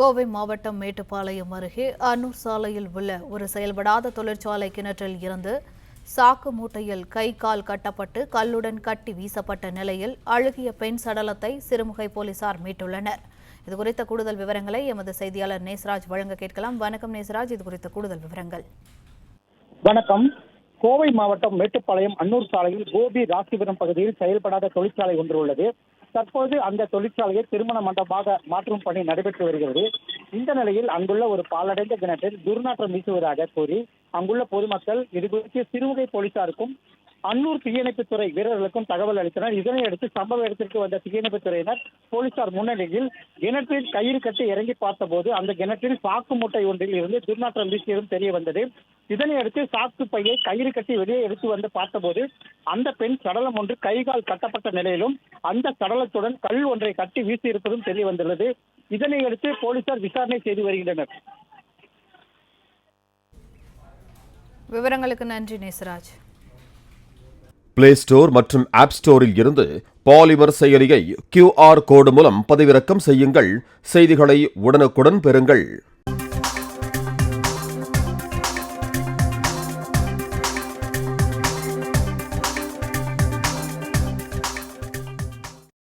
கோவை மாவட்டம் மேட்டுப்பாளையம் அருகே அன்னூர் சாலையில் உள்ள ஒரு செயல்படாத தொழிற்சாலை கிணற்றில் இருந்து சாக்கு மூட்டையில் கை கால் கட்டப்பட்டு கல்லுடன் கட்டி வீசப்பட்ட நிலையில் அழுகிய பெண் சடலத்தை சிறுமுகை போலீசார் மீட்டுள்ளனர். இதுகுறித்த கூடுதல் விவரங்களை எமது செய்தியாளர் நேசராஜ் வழங்க கேட்கலாம். வணக்கம் நேசராஜ், இதுகுறித்த கூடுதல் விவரங்கள். வணக்கம். கோவை மாவட்டம் மேட்டுப்பாளையம் அன்னூர் சாலையில் கோபி ராசிபுரம் பகுதியில் செயல்படாத தொழிற்சாலை ஒன்று உள்ளது. தற்போது அந்த தொழிற்சாலையை திருமண மண்டபமாக மாற்றும் பணி நடைபெற்று வருகிறது. இந்த நிலையில் அங்குள்ள ஒரு பாலடைந்த கிணற்றில் துர்நாற்றம் வீசுவதாக கூறி அங்குள்ள பொதுமக்கள் இதுகுறித்து சிறுமுகை போலீசாருக்கும் அன்னூர் தீயணைப்புத்துறை வீரர்களுக்கும் தகவல் அளித்தனர். இதனையடுத்து சம்பவ இடத்திற்கு வந்த தீயணைப்புத்துறையினர் போலீசார் முன்னிலையில் கிணற்றில் கயிறு கட்டி இறங்கி பார்த்தபோது அந்த கிணற்றில் சாக்கு மூட்டை ஒன்றில் இருந்து துர்நாற்றம் வீசியதும் தெரிய வந்தது. இதனையடுத்து சாக்கு பையை கயிறு கட்டி வெளியே எடுத்து வந்து பார்த்தபோது அந்த பெண் சடலம் ஒன்று கைகால் கட்டப்பட்ட நிலையிலும் அந்த சடலத்துடன் கல் ஒன்றை கட்டி வீசியிருப்பதும் தெரிய வந்துள்ளது. இதனையடுத்து போலீசார் விசாரணை செய்து வருகின்றனர். விவரங்களுக்கு நன்றி நேசராஜ். பிளே ஸ்டோர் மற்றும் ஆப் ஸ்டோரில் இருந்து பாலிமர் செயலியை QR கோடு மூலம் பதிவிறக்கம் செய்யுங்கள். செய்திகளை உடனுக்குடன் பெறுங்கள்.